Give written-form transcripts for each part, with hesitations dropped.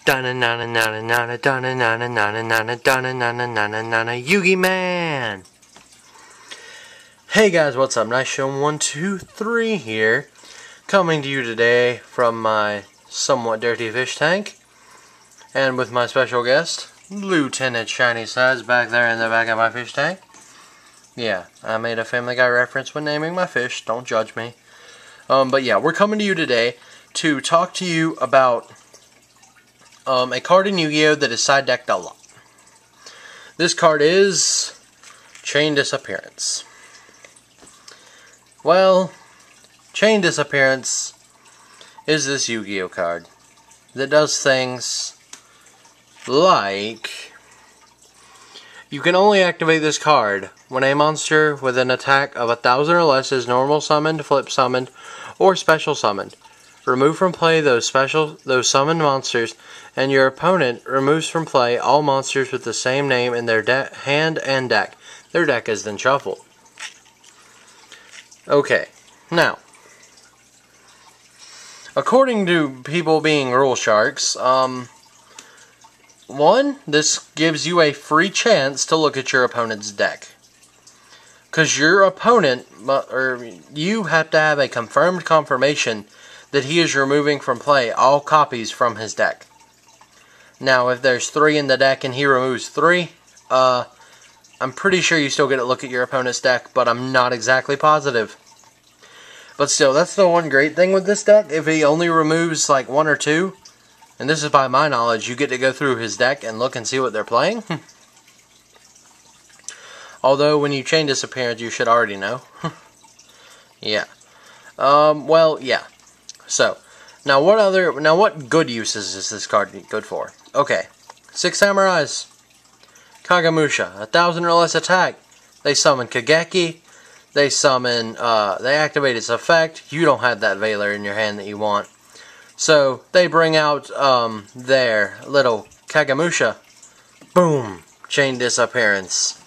Yugi Man! Hey guys, what's up? Nice Show 1, 2, 3 here. Coming to you today from my somewhat dirty fish tank. And with my special guest, Lieutenant Shiny Sides, back there in the back of my fish tank. Yeah, I made a Family Guy reference when naming my fish. Don't judge me. But yeah, we're coming to you today to talk to you about a card in Yu-Gi-Oh! That is side decked a lot. This card is Chain Disappearance. Well, Chain Disappearance is this Yu-Gi-Oh! Card that does things like you can only activate this card when a monster with an attack of 1,000 or less is normal summoned, flip summoned, or special summoned. Remove from play those summoned monsters, and your opponent removes from play all monsters with the same name in their hand and deck. Their deck is then shuffled. Okay, now, according to people being rule sharks, one, this gives you a free chance to look at your opponent's deck. Because your opponent, or you have to have a confirmed confirmation that he is removing from play all copies from his deck. Now, if there's 3 in the deck and he removes 3, I'm pretty sure you still get to look at your opponent's deck, but I'm not exactly positive. But still, that's the one great thing with this deck. If he only removes like 1 or 2, and this is by my knowledge, you get to go through his deck and look and see what they're playing. Although, when you Chain Disappearance, you should already know. Yeah. Well, yeah. So, now what good uses is this card good for? Okay. 6 Samurais. Kagemusha. 1,000 or less attack. They summon Kageki. They summon, they activate its effect. You don't have that Veiler in your hand that you want. So, they bring out, their little Kagemusha. Boom. Chain Disappearance.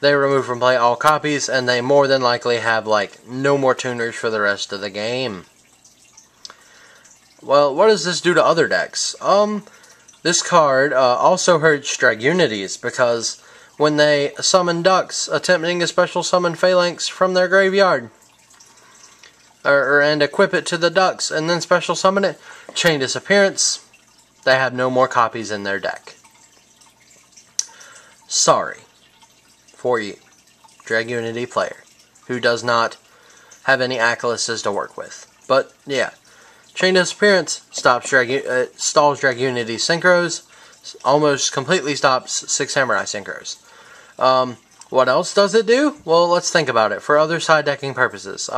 They remove from play all copies, and they more than likely have, like, no more tuners for the rest of the game. Well, what does this do to other decks? This card also hurts Dragunities, because when they summon ducks, attempting to special summon Phalanx from their graveyard, and equip it to the ducks, and then special summon it, Chain Disappearance, they have no more copies in their deck. Sorry for you, Dragunity player, who does not have any Achilles's to work with. But, yeah. Chain Disappearance stalls Dragunity Synchros, almost completely stops 6 Samurai Synchros. What else does it do? Well, let's think about it for other side decking purposes.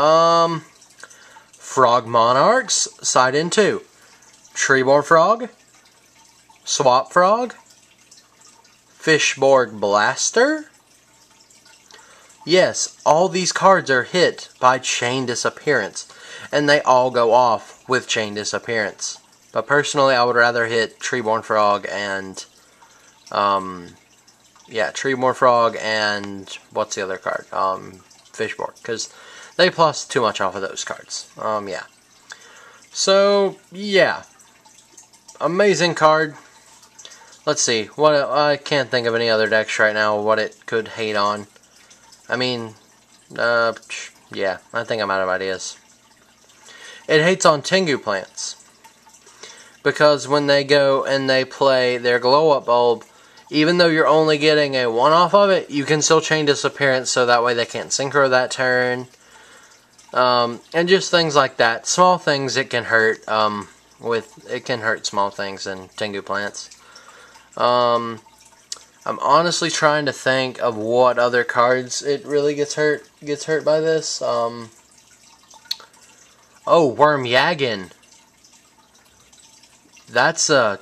Frog Monarchs, side in 2. Treeborn Frog, Swap Frog, Fishborg Blaster. Yes, all these cards are hit by Chain Disappearance, and they all go off with Chain Disappearance. But personally, I would rather hit Treeborn Frog and, Treeborn Frog and, what's the other card? Fishborg, because they plus too much off of those cards. Yeah. So, yeah. Amazing card. Let's see, I can't think of any other decks right now what it could hate on. I mean, yeah, I think I'm out of ideas. It hates on Tengu plants. Because when they go and they play their glow-up bulb, even though you're only getting a one-off of it, you can still Chain Disappearance so that way they can't synchro that turn. And just things like that. Small things it can hurt. It can hurt small things in Tengu plants. I'm honestly trying to think of what other cards it really gets hurt by this. Oh, Worm Yagen. That's a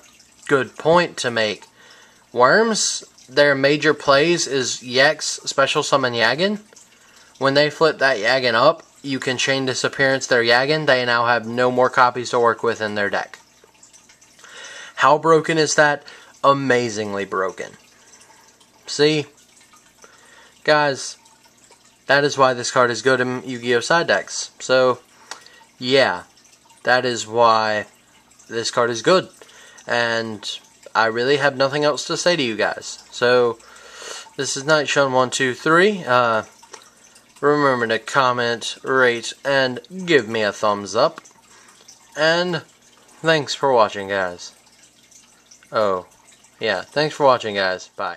good point to make. Worms, their major plays is Yex, special summon Yagen. When they flip that Yagen up, you can Chain Disappearance their Yagen. They now have no more copies to work with in their deck. How broken is that? Amazingly broken. See? Guys, that is why this card is good in Yu-Gi-Oh! Side decks. So, yeah, that is why this card is good. And I really have nothing else to say to you guys. So, this is NightShun123. Remember to comment, rate, and give me a thumbs up. And thanks for watching, guys. Oh, yeah, thanks for watching, guys. Bye.